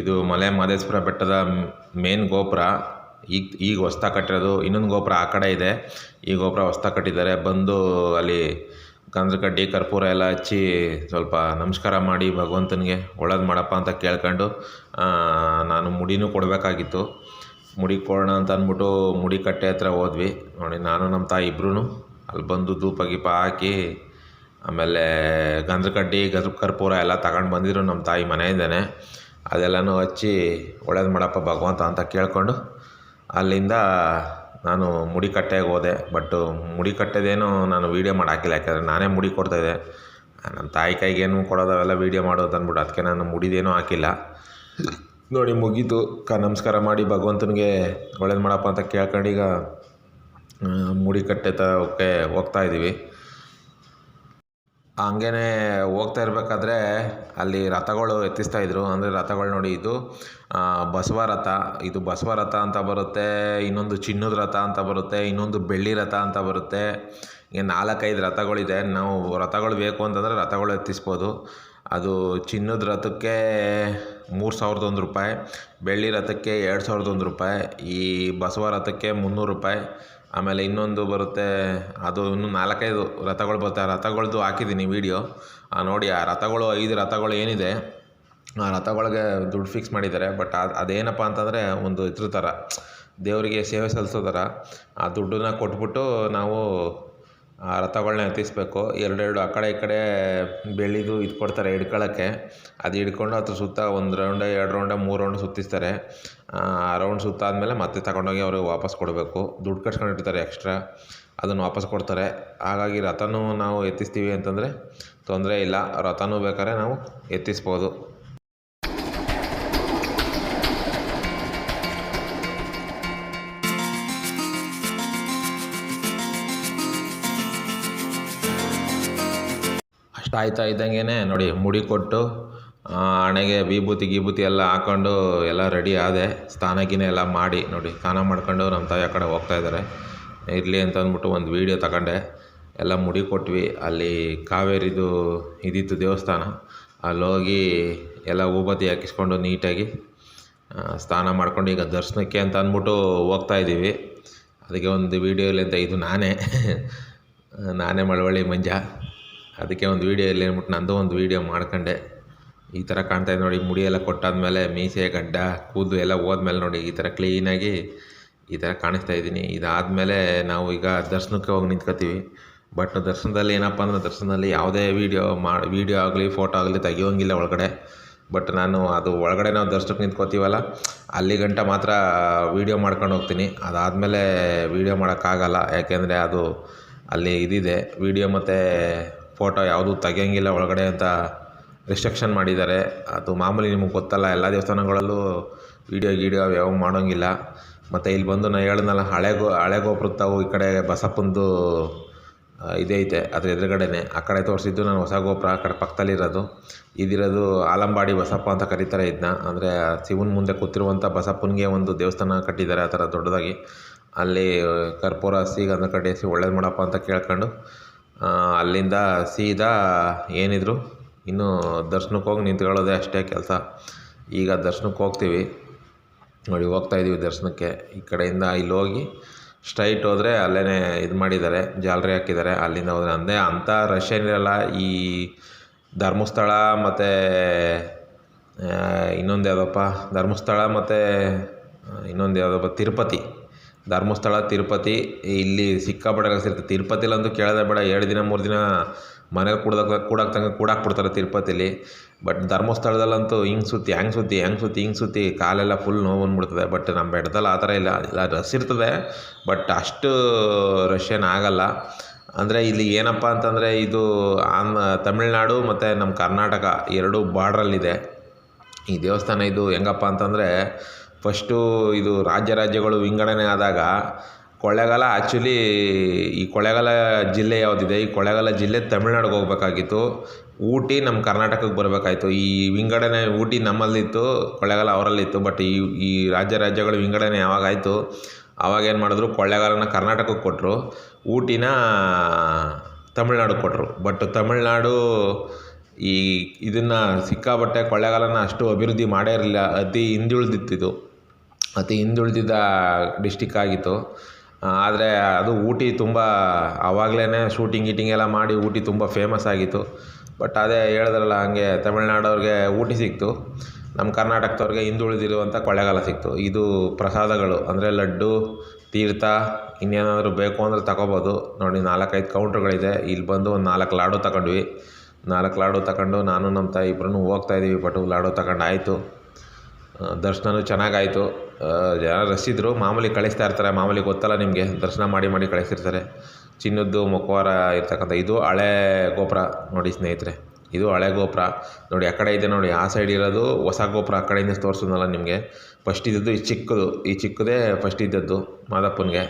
ಇದು ಮಲೆ ಮಹದೇಶ್ವರ ಬೆಟ್ಟದ ಮೇನ್ ಗೋಪುರ. ಈಗ ಹೊಸ್ದಾಗಿ ಕಟ್ಟಿರೋದು. ಇನ್ನೊಂದು ಗೋಪುರ ಆ ಕಡೆ ಇದೆ, ಈ ಗೋಪುರ ಹೊಸ್ದಾಗಿ ಕಟ್ಟಿದ್ದಾರೆ. ಬಂದು ಅಲ್ಲಿ ಗಂಧದ ಕಡ್ಡಿ ಕರ್ಪೂರ ಎಲ್ಲ ಹಚ್ಚಿ ಸ್ವಲ್ಪ ನಮಸ್ಕಾರ ಮಾಡಿ ಭಗವಂತನಿಗೆ ಒಳ್ಳೇದು ಮಾಡಪ್ಪ ಅಂತ ಕೇಳ್ಕೊಂಡು ನಾನು ಮುಡಿನೂ ಕೊಡಬೇಕಾಗಿತ್ತು. ಮುಡಿ ಕೊಡೋಣ ಅಂತ ಅಂದ್ಬಿಟ್ಟು ಮುಡಿ ಕಟ್ಟೆ ಹತ್ರ ಹೋದ್ವಿ. ನೋಡಿ ನಾನು ನಮ್ಮ ತಾಯಿ ಇಬ್ಬರೂ ಅಲ್ಲಿ ಬಂದು ಧೂಪ ಗೀಪ ಹಾಕಿ ಆಮೇಲೆ ಗಂಧದ ಕಡ್ಡಿ ಕರ್ಪೂರ ಎಲ್ಲ ತಗೊಂಡು ಬಂದಿದ್ರು ನಮ್ಮ ತಾಯಿ ಮನೆಯಿಂದನೇ. ಅದೆಲ್ಲನೂ ಹಚ್ಚಿ ಒಳ್ಳೇದು ಮಾಡಪ್ಪ ಭಗವಂತ ಅಂತ ಕೇಳ್ಕೊಂಡು ಅಲ್ಲಿಂದ ನಾನು ಮುಡಿ ಕಟ್ಟೆಗೆ ಹೋದೆ. ಬಟ್ ಮುಡಿ ಕಟ್ಟೆದೇನು ನಾನು ವೀಡಿಯೋ ಮಾಡಿ ಹಾಕಿಲ್ಲ, ಯಾಕಂದರೆ ನಾನೇ ಮುಡಿ ಕೊಡ್ತಾಯಿದ್ದೆ. ನಮ್ಮ ತಾಯಿ ಕೈಗೇನು ಕೊಡೋದು ಅವೆಲ್ಲ ವೀಡಿಯೋ ಮಾಡೋದು ಅಂದ್ಬಿಟ್ಟು ಅದಕ್ಕೆ ನಾನು ಮುಡಿದೇನೂ ಹಾಕಿಲ್ಲ. ನೋಡಿ ಮುಗೀತು. ನಮಸ್ಕಾರ ಮಾಡಿ ಭಗವಂತನಿಗೆ ಒಳ್ಳೇದು ಮಾಡಪ್ಪ ಅಂತ ಕೇಳ್ಕೊಂಡು ಈಗ ಮುಡಿ ಕಟ್ಟೆ ಹೋಗ್ತಾಯಿದ್ದೀವಿ. ಹಂಗೇ ಹೋಗ್ತಾ ಇರಬೇಕಾದ್ರೆ ಅಲ್ಲಿ ರಥಗಳು ಎತ್ತಿಸ್ತಾಯಿದ್ರು. ಅಂದರೆ ರಥಗಳು ನೋಡಿ, ಇದು ಬಸವ ರಥ, ಇದು ಬಸವ ರಥ ಅಂತ ಬರುತ್ತೆ, ಇನ್ನೊಂದು ಚಿನ್ನದ ರಥ ಅಂತ ಬರುತ್ತೆ, ಇನ್ನೊಂದು ಬೆಳ್ಳಿ ರಥ ಅಂತ ಬರುತ್ತೆ. ಹೀಗೆ 4-5 ರಥಗಳಿದೆ. ನಾವು ರಥಗಳು ಬೇಕು ಅಂತಂದರೆ ರಥಗಳು ಎತ್ತಿಸ್ಬೋದು. ಅದು ಚಿನ್ನದ ರಥಕ್ಕೆ 3,001 ರೂಪಾಯಿ, ಬೆಳ್ಳಿ ರಥಕ್ಕೆ 2,001 ರೂಪಾಯಿ, ಈ ಬಸವ ರಥಕ್ಕೆ 300 ರೂಪಾಯಿ. ಆಮೇಲೆ ಇನ್ನೊಂದು ಬರುತ್ತೆ, ಅದು ಇನ್ನೂ 4-5 ರಥಗಳು ಬರುತ್ತೆ. ಆ ರಥಗಳದ್ದು ಹಾಕಿದ್ದೀನಿ ವೀಡಿಯೋ ನೋಡಿ. ಆ ರಥಗಳು 5 ರಥಗಳು ಏನಿದೆ, ಆ ರಥಗಳಿಗೆ ದುಡ್ಡು ಫಿಕ್ಸ್ ಮಾಡಿದ್ದಾರೆ. ಬಟ್ ಅದೇನಪ್ಪ ಅಂತಂದರೆ ಒಂದು ಇದ್ರ ಥರ ದೇವರಿಗೆ ಸೇವೆ ಸಲ್ಲಿಸೋ ಥರ ಆ ದುಡ್ಡನ್ನ ಕೊಟ್ಬಿಟ್ಟು ನಾವು ಆ ರಥಗಳನ್ನ ಎತ್ತಿಸ್ಬೇಕು. 2 ಆ ಕಡೆ ಈ ಕಡೆ ಬೆಳ್ಳಿದು ಇದು ಕೊಡ್ತಾರೆ ಹಿಡ್ಕೊಳ್ಳೋಕ್ಕೆ. ಅದು ಹಿಡ್ಕೊಂಡು ಅದ್ರ ಸುತ್ತ 1 ರೌಂಡ 2 ರೌಂಡ 3 ರೌಂಡ್ ಸುತ್ತಿಸ್ತಾರೆ. ಆ ರೌಂಡ್ ಸುತ್ತಾದಮೇಲೆ ಮತ್ತೆ ತಗೊಂಡೋಗಿ ಅವ್ರಿಗೆ ವಾಪಸ್ ಕೊಡಬೇಕು. ದುಡ್ಡು ಕಟ್ಕೊಂಡಿರ್ತಾರೆ ಎಕ್ಸ್ಟ್ರಾ, ಅದನ್ನು ವಾಪಸ್ ಕೊಡ್ತಾರೆ. ಹಾಗಾಗಿ ರಥನೂ ನಾವು ಎತ್ತಿಸ್ತೀವಿ ಅಂತಂದರೆ ತೊಂದರೆ ಇಲ್ಲ, ರಥನೂ ಬೇಕಾದ್ರೆ ನಾವು ಎತ್ತಿಸ್ಬೋದು. ಅಷ್ಟಾಯ್ತಾ ಇದ್ದಂಗೆ ನೋಡಿ ಮುಡಿ ಕೊಟ್ಟು ಹಣೆಗೆ ವಿಭೂತಿ ಎಲ್ಲ ಹಾಕ್ಕೊಂಡು ಎಲ್ಲ ರೆಡಿ ಆದೆ. ಸ್ನಾನ ಎಲ್ಲ ಮಾಡಿ ನೋಡಿ ಸ್ನಾನ ಮಾಡ್ಕೊಂಡು ನಮ್ಮ ತಾಯಿ ಆ ಕಡೆ ಹೋಗ್ತಾಯಿದ್ದಾರೆ. ಇರಲಿ ಅಂತ ಅಂದ್ಬಿಟ್ಟು ಒಂದು ವೀಡಿಯೋ ತಗೊಂಡೆ. ಎಲ್ಲ ಮುಡಿ ಕೊಟ್ವಿ. ಅಲ್ಲಿ ಕಾವೇರಿದು ಇದಿತ್ತು ದೇವಸ್ಥಾನ, ಅಲ್ಲೋಗಿ ಎಲ್ಲ ವಿಭೂತಿ ಹಾಕಿಸ್ಕೊಂಡು ನೀಟಾಗಿ ಸ್ನಾನ ಮಾಡ್ಕೊಂಡು ಈಗ ದರ್ಶನಕ್ಕೆ ಅಂತ ಅಂದ್ಬಿಟ್ಟು ಹೋಗ್ತಾಯಿದ್ದೀವಿ. ಅದಕ್ಕೆ ಒಂದು ವೀಡಿಯೋಲಿ ಅಂತ ಇದು ನಾನೇ ಮಳವಳ್ಳಿ ಮಂಜ, ಅದಕ್ಕೆ ಒಂದು ವೀಡಿಯೋ ಇಲ್ಲಿ ಅಂದ್ಬಿಟ್ಟು ನಂದು ಒಂದು ವೀಡಿಯೋ ಮಾಡ್ಕೊಂಡೆ. ಈ ಥರ ಕಾಣ್ತಾಯಿದೆ ನೋಡಿ. ಮುಡಿ ಎಲ್ಲ ಕೊಟ್ಟಾದ್ಮೇಲೆ ಮೀಸೆ ಗಡ್ಡ ಕೂದಲು ಎಲ್ಲ ಹೋದ್ಮೇಲೆ ನೋಡಿ ಈ ಥರ ಕ್ಲೀನಾಗಿ ಈ ಥರ ಕಾಣಿಸ್ತಾ ಇದ್ದೀನಿ. ಇದಾದಮೇಲೆ ನಾವು ಈಗ ದರ್ಶನಕ್ಕೆ ಹೋಗಿ ನಿಂತ್ಕೋತೀವಿ. ಬಟ್ ದರ್ಶನದಲ್ಲಿ ಏನಪ್ಪ ಅಂದರೆ ದರ್ಶನದಲ್ಲಿ ಯಾವುದೇ ವೀಡಿಯೋ ಆಗಲಿ ಫೋಟೋ ಆಗಲಿ ತೆಗಿಯೋಂಗಿಲ್ಲ ಒಳಗಡೆ. ಬಟ್ ನಾನು ಅದು ಒಳಗಡೆ ನಾವು ದರ್ಶನಕ್ಕೆ ನಿಂತ್ಕೋತೀವಲ್ಲ ಅಲ್ಲಿ ಗಂಟ ಮಾತ್ರ ವೀಡಿಯೋ ಮಾಡ್ಕೊಂಡು ಹೋಗ್ತೀನಿ. ಅದಾದಮೇಲೆ ವೀಡಿಯೋ ಮಾಡೋಕ್ಕಾಗಲ್ಲ, ಯಾಕೆಂದರೆ ಅದು ಅಲ್ಲಿ ಇದಿದೆ, ವೀಡಿಯೋ ಮತ್ತು ಫೋಟೋ ಯಾವುದೂ ತೆಗಿಯೋಂಗಿಲ್ಲ ಒಳಗಡೆ ಅಂತ ರಿಸ್ಟ್ರಿಕ್ಷನ್ ಮಾಡಿದ್ದಾರೆ. ಅದು ಮಾಮೂಲಿ, ನಿಮಗೆ ಗೊತ್ತಲ್ಲ, ಎಲ್ಲ ದೇವಸ್ಥಾನಗಳಲ್ಲೂ ವೀಡಿಯೋ ಯಾವ ಮಾಡೋಂಗಿಲ್ಲ. ಮತ್ತು ಇಲ್ಲಿ ಬಂದು ನಾನು ಹೇಳಿದ್ನಲ್ಲ ಹಳೆ ಗೋಪುರದ ತಾವು ಈ ಕಡೆ ಬಸಪ್ಪಂದು ಇದೈತೆ, ಅದ್ರ ಎದುರುಗಡೆನೇ ಆ ಕಡೆ ತೋರಿಸಿದ್ದು ನಾನು ಹೊಸ ಗೋಪುರ, ಆ ಕಡೆ ಪಕ್ಕದಲ್ಲಿರೋದು. ಇದಿರೋದು ಆಲಂಬಾಡಿ ಬಸಪ್ಪ ಅಂತ ಕರೀತಾರೆ ಇದನ್ನ. ಅಂದರೆ ಶಿವನ ಮುಂದೆ ಕೂತಿರುವಂಥ ಬಸಪ್ಪನಿಗೆ ಒಂದು ದೇವಸ್ಥಾನ ಕಟ್ಟಿದ್ದಾರೆ ಆ ಥರ ದೊಡ್ಡದಾಗಿ. ಅಲ್ಲಿ ಕರ್ಪೂರ ಹಚ್ಚಿ ಗಂಧ ಕಡ್ಡಿ ಹಚ್ಚಿ ಒಳ್ಳೇದು ಮಾಡಪ್ಪ ಅಂತ ಕೇಳ್ಕೊಂಡು ಅಲ್ಲಿಂದ ಸೀದಾ ಏನಿದ್ರು ಇನ್ನೂ ದರ್ಶನಕ್ಕೆ ಹೋಗಿ ನಿಂತ್ಕೊಳ್ಳೋದೇ ಅಷ್ಟೇ ಕೆಲಸ. ಈಗ ದರ್ಶನಕ್ಕೆ ಹೋಗ್ತೀವಿ ನೋಡಿ, ಹೋಗ್ತಾಯಿದ್ದೀವಿ ದರ್ಶನಕ್ಕೆ. ಈ ಕಡೆಯಿಂದ ಇಲ್ಲಿ ಹೋಗಿ ಸ್ಟ್ರೈಟ್ ಹೋದರೆ ಅಲ್ಲೇ ಇದು ಮಾಡಿದ್ದಾರೆ, ಜಾಲರಿ ಹಾಕಿದ್ದಾರೆ. ಅಲ್ಲಿಂದ ಹೋದರೆ ಅಂದೇ ಅಂಥ ರಶ್ ಏನಿರಲ್ಲ. ಈ ಧರ್ಮಸ್ಥಳ ಮತ್ತು ಇನ್ನೊಂದು ಯಾವುದಪ್ಪ ಧರ್ಮಸ್ಥಳ ಮತ್ತು ಇನ್ನೊಂದು ಯಾವುದಪ್ಪ ತಿರುಪತಿ, ಧರ್ಮಸ್ಥಳ ತಿರುಪತಿ ಇಲ್ಲಿ ಸಿಕ್ಕಾಪಟ್ಟೆ ಇರ್ತದೆ. ತಿರುಪತಿಲಂತೂ ಕೇಳೋದೇ ಬೇಡ, 2 ದಿನ 3 ದಿನ ಮನೇಲಿ ಕೂಡಾಕ್ಬಿಡ್ತಾರೆ ತಿರುಪತಿಲಿ. ಬಟ್ ಧರ್ಮಸ್ಥಳದಲ್ಲಂತೂ ಹಿಂಗೆ ಸುತ್ತಿ ಕಾಲೆಲ್ಲ ಫುಲ್ ನೋವು ಬಂದ್ಬಿಡ್ತದೆ. ಬಟ್ ನಮ್ಮ ಬೆಟ್ಟದಲ್ಲಿ ಆ ಥರ ಇಲ್ಲ ರಶ್ ಇರ್ತದೆ, ಬಟ್ ಅಷ್ಟು ರಶ್ ಏನಾಗಲ್ಲ. ಅಂದರೆ ಇಲ್ಲಿ ಏನಪ್ಪ ಅಂತಂದರೆ ಇದು ತಮಿಳ್ನಾಡು ಮತ್ತು ನಮ್ಮ ಕರ್ನಾಟಕ 2 ಬಾರ್ಡ್ರಲ್ಲಿದೆ ಈ ದೇವಸ್ಥಾನ. ಇದು ಹೆಂಗಪ್ಪ ಅಂತಂದರೆ ಫಸ್ಟು ಇದು ರಾಜ್ಯಗಳು ವಿಂಗಡಣೆ ಆದಾಗ ಕೊಳ್ಳೇಗಾಲ, ಆ್ಯಕ್ಚುಲಿ ಈ ಕೊಳ್ಳೇಗಾಲ ಜಿಲ್ಲೆ ಯಾವುದಿದೆ, ಈ ಕೊಳ್ಳೇಗಾಲ ಜಿಲ್ಲೆ ತಮಿಳ್ನಾಡಿಗೆ ಹೋಗ್ಬೇಕಾಗಿತ್ತು. ಊಟಿ ನಮ್ಮ ಕರ್ನಾಟಕಕ್ಕೆ ಬರಬೇಕಾಯ್ತು. ಈ ವಿಂಗಡಣೆ ಊಟಿ ನಮ್ಮಲ್ಲಿತ್ತು, ಕೊಳ್ಳೇಗಾಲ ಅವರಲ್ಲಿತ್ತು. ಬಟ್ ಈ ರಾಜ್ಯಗಳ ವಿಂಗಡಣೆ ಯಾವಾಗಾಯಿತು ಆವಾಗೇನು ಮಾಡಿದ್ರು, ಕೊಳ್ಳೇಗಾಲನ ಕರ್ನಾಟಕಕ್ಕೆ ಕೊಟ್ಟರು, ಊಟಿನ ತಮಿಳ್ನಾಡಿಗೆ ಕೊಟ್ಟರು. ಬಟ್ ತಮಿಳ್ನಾಡು ಈ ಇದನ್ನು ಸಿಕ್ಕಾಪಟ್ಟೆ ಕೊಳ್ಳೇಗಾಲನ ಅಷ್ಟು ಅಭಿವೃದ್ಧಿ ಮಾಡೇ ಇರಲಿಲ್ಲ. ಅತಿ ಹಿಂದುಳಿದಿತ್ತಿದು, ಅತಿ ಹಿಂದುಳಿದಿದ್ದ ಡಿಸ್ಟಿಕ್ ಆಗಿತ್ತು. ಆದರೆ ಅದು ಊಟಿ ತುಂಬ ಆವಾಗಲೇ ಶೂಟಿಂಗ್ ಗೀಟಿಂಗ್ ಎಲ್ಲ ಮಾಡಿ ಊಟಿ ತುಂಬ ಫೇಮಸ್ ಆಗಿತ್ತು. ಬಟ್ ಅದೇ ಹೇಳಿದ್ರಲ್ಲ, ಹಂಗೆ ತಮಿಳ್ನಾಡವ್ರಿಗೆ ಊಟಿ ಸಿಕ್ತು, ನಮ್ಮ ಕರ್ನಾಟಕದವ್ರಿಗೆ ಹಿಂದುಳಿದಿರುವಂಥ ಕೊಳ್ಳೇಗಾಲ ಸಿಕ್ತು. ಇದು ಪ್ರಸಾದಗಳು ಅಂದರೆ ಲಡ್ಡು, ತೀರ್ಥ, ಇನ್ನೇನಾದರೂ ಬೇಕು ಅಂದರೆ ತಗೋಬೋದು. ನೋಡಿ 4-5 ಕೌಂಟ್ರುಗಳಿದೆ. ಇಲ್ಲಿ ಬಂದು ಒಂದು 4 ಲಾಡು ತಗೊಂಡ್ವಿ. 4 ಲಾಡು ತಗೊಂಡು ನಾನು ನಮ್ಮ ತಾಯಿ ಇಬ್ಬರೂ ಹೋಗ್ತಾಯಿದ್ದೀವಿ. ಬಟ್ ಲಾಡು ತಗೊಂಡು ಆಯಿತು. ದರ್ಶನವೂ ಚೆನ್ನಾಗಾಯಿತು. ಜನ ರಸಿದ್ರು, ಮಾಮೂಲಿ ಕಳಿಸ್ತಾ ಇರ್ತಾರೆ. ಮಾಮೂಲಿ ಗೊತ್ತಲ್ಲ ನಿಮಗೆ, ದರ್ಶನ ಮಾಡಿ ಕಳಿಸ್ತಿರ್ತಾರೆ. ಚಿನ್ನದ್ದು ಮುಖವಾರ ಇರ್ತಕ್ಕಂಥ ಇದು ಹಳೆ ಗೋಪುರ ನೋಡಿ ಸ್ನೇಹಿತರೆ. ಇದು ಹಳೆ ಗೋಪುರ ನೋಡಿ, ಆ ಕಡೆ ಇದೆ ನೋಡಿ, ಆ ಸೈಡ್ ಇರೋದು ಹೊಸ ಗೋಪುರ. ಆ ಕಡೆಯಿಂದ ತೋರಿಸೋದಲ್ಲ ನಿಮಗೆ. ಫಸ್ಟ್ ಇದ್ದದ್ದು ಈ ಚಿಕ್ಕದೇ ಫಸ್ಟ್ ಇದ್ದದ್ದು ಮಾದಪ್ಪನಿಗೆ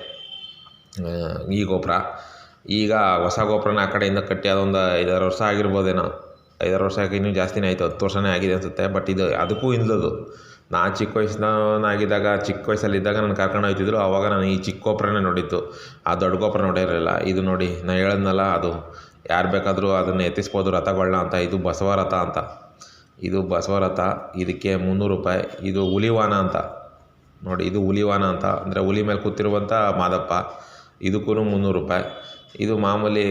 ಈ ಗೋಪುರ. ಈಗ ಹೊಸ ಗೋಪುರನ ಆ ಕಡೆಯಿಂದ ಕಟ್ಟಿ ಅದೊಂದು 5-6 ವರ್ಷ ಆಗಿರ್ಬೋದೇನೋ. 5-6 ವರ್ಷ ಇನ್ನೂ ಜಾಸ್ತಿನೇ ಆಯಿತು, 10 ವರ್ಷನೇ ಆಗಿದೆ ಅನಿಸುತ್ತೆ. ಬಟ್ ಇದು ಅದಕ್ಕೂ ಹಿಂದದು. ನಾನು ಚಿಕ್ಕ ವಯಸ್ಸಲ್ಲಿದ್ದಾಗ ನಾನು ಕರ್ಕೊಂಡು ಹೋಗ್ತಿದ್ರು. ಆವಾಗ ನಾನು ಈ ಚಿಕ್ಕ ಗೋಪುರನೇ ನೋಡಿದ್ದು, ಆ ದೊಡ್ಡ ಗೋಪುರ ನೋಡಿರಲಿಲ್ಲ. ಇದು ನೋಡಿ, ನಾನು ಹೇಳಿದ್ನಲ್ಲ, ಅದು ಯಾರು ಬೇಕಾದರೂ ಅದನ್ನು ಎತ್ತಿಸ್ಬೋದು ರಥಗಳನ್ನ ಅಂತ. ಇದು ಬಸವ ರಥ ಅಂತ. ಇದು ಬಸವ ರಥ. ಇದಕ್ಕೆ 300 ರೂಪಾಯಿ. ಇದು ಹುಲಿವಾಹನ ಅಂತ ನೋಡಿ, ಇದು ಹುಲಿವಾಹನ ಅಂತ ಅಂದರೆ ಹುಲಿ ಮೇಲೆ ಕೂತಿರುವಂಥ ಮಾದಪ್ಪ. ಇದಕ್ಕೂ 300 ರೂಪಾಯಿ. ಇದು ಮಾಮೂಲಿ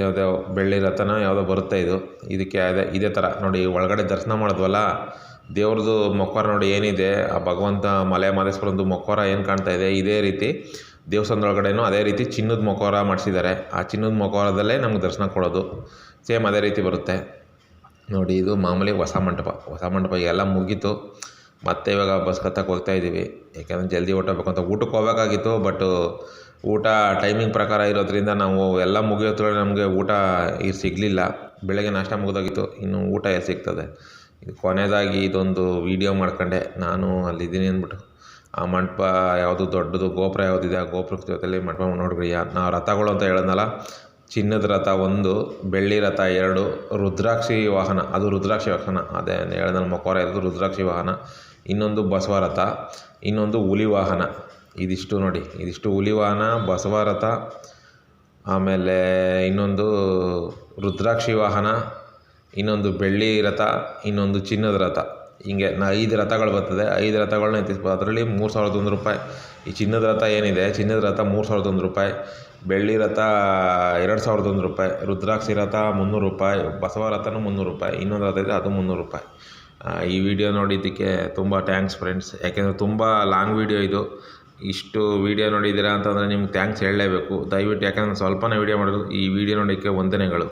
ಯಾವುದೋ ಬೆಳ್ಳಿ ರಥನ ಯಾವುದೋ ಬರುತ್ತೆ ಇದು. ಇದಕ್ಕೆ ಇದೇ ಥರ ನೋಡಿ, ಒಳಗಡೆ ದರ್ಶನ ಮಾಡಿದ್ವಲ್ಲ, ದೇವ್ರದ್ದು ಮೊಕ್ವಾರ ನೋಡಿ ಏನಿದೆ, ಆ ಭಗವಂತ ಮಲೆ ಮಹದೇಶ್ವರಂದು ಮೊಕ್ವಾರ ಏನು ಕಾಣ್ತಾ ಇದೆ, ಇದೇ ರೀತಿ ದೇವಸ್ಥಾನದೊಳಗಡೆನೂ ಅದೇ ರೀತಿ ಚಿನ್ನದ ಮೊಕ್ವಾರ ಮಾಡಿಸಿದ್ದಾರೆ. ಆ ಚಿನ್ನದ ಮೊಕ್ವಾರದಲ್ಲೇ ನಮ್ಗೆ ದರ್ಶನ ಕೊಡೋದು ಸೇಮ್ ಅದೇ ರೀತಿ ಬರುತ್ತೆ ನೋಡಿ. ಇದು ಮಾಮೂಲಿ ಹೊಸ ಮಂಟಪ ಎಲ್ಲ ಮುಗೀತು. ಮತ್ತೆ ಇವಾಗ ಬಸ್ ಹತ್ತಕ್ಕೆ ಹೋಗ್ತಾಯಿದ್ದೀವಿ, ಯಾಕೆಂದರೆ ಜಲ್ದಿ ಹೊರಟೋಗ್ಬೇಕಂತ. ಊಟಕ್ಕೆ ಹೋಗ್ಬೇಕಾಗಿತ್ತು, ಬಟ್ ಊಟ ಟೈಮಿಂಗ್ ಪ್ರಕಾರ ಇರೋದ್ರಿಂದ ನಾವು ಎಲ್ಲ ಮುಗಿಯೋದ್ರೊಳಗೆ ನಮಗೆ ಊಟ ಸಿಗಲಿಲ್ಲ. ಬೆಳಗ್ಗೆ ನಾಷ್ಟ ಮುಗಿದೋಗಿತ್ತು, ಇನ್ನು ಊಟ ಎಲ್ಲಿ ಸಿಗ್ತದೆ. ಇದು ಕೊನೆಯದಾಗಿ ಇದೊಂದು ವೀಡಿಯೋ ಮಾಡ್ಕೊಂಡೆ, ನಾನು ಅಲ್ಲಿದ್ದೀನಿ ಅಂದ್ಬಿಟ್ಟು. ಆ ಮಂಟಪ ಯಾವುದು ದೊಡ್ಡದು ಗೋಪುರ ಯಾವುದಿದೆ, ಆ ಗೋಪುರದ ಜೊತೆಲಿ ಮಂಟಪ ನೋಡ್ರಿ. ನಾವು ರಥಗಳು ಅಂತ ಹೇಳೋದ್ನಲ್ಲ, ಚಿನ್ನದ ರಥ 1, ಬೆಳ್ಳಿ ರಥ 2, ರುದ್ರಾಕ್ಷಿ ವಾಹನ, ಅದು ರುದ್ರಾಕ್ಷಿ ವಾಹನ, ಅದೇ ಹೇಳಿದ ಮೊಕ್ವಾರ ಇರೋದು ರುದ್ರಾಕ್ಷಿ ವಾಹನ. ಇನ್ನೊಂದು ಬಸವ ರಥ, ಇನ್ನೊಂದು ಹುಲಿ ವಾಹನ. ಇದಿಷ್ಟು ನೋಡಿ, ಇದಿಷ್ಟು ಹುಲಿ ವಾಹನ, ಬಸವ ರಥ, ಆಮೇಲೆ ಇನ್ನೊಂದು ರುದ್ರಾಕ್ಷಿ ವಾಹನ, ಇನ್ನೊಂದು ಬೆಳ್ಳಿ ರಥ, ಇನ್ನೊಂದು ಚಿನ್ನದ ರಥ. ಹಿಂಗೆ 5 ರಥಗಳು ಬರ್ತದೆ. 5 ರಥಗಳನ್ನ ಎತ್ತಿಸ್ಬೋದು. ಅದರಲ್ಲಿ 3001 ರೂಪಾಯಿ. ಈ ಚಿನ್ನದ ರಥ ಏನಿದೆ, ಚಿನ್ನದ ರಥ 3001 ರೂಪಾಯಿ, ಬೆಳ್ಳಿ ರಥ 2001 ರೂಪಾಯಿ, ರುದ್ರಾಕ್ಷಿ ರಥ 300 ರೂಪಾಯಿ, ಬಸವ ರಥನೂ 300 ರೂಪಾಯಿ, ಇನ್ನೊಂದು ರಥ ಇದೆ ಅದು 300 ರೂಪಾಯಿ. ಈ ವಿಡಿಯೋ ನೋಡಿದ್ದಕ್ಕೆ ತುಂಬ ಥ್ಯಾಂಕ್ಸ್ ಫ್ರೆಂಡ್ಸ್. ಯಾಕೆಂದರೆ ತುಂಬ ಲಾಂಗ್ ವಿಡಿಯೋ ಇದು. ಇಷ್ಟು ವಿಡಿಯೋ ನೋಡಿದ್ದೀರಾ ಅಂತಂದರೆ ನಿಮ್ಗೆ ಥ್ಯಾಂಕ್ಸ್ ಹೇಳಲೇಬೇಕು ದಯವಿಟ್ಟು. ಯಾಕಂದರೆ ಸ್ವಲ್ಪನೇ ವಿಡಿಯೋ ಮಾಡೋದು. ಈ ವಿಡಿಯೋ ನೋಡೋಕ್ಕೆ ವಂದನೆಗಳು.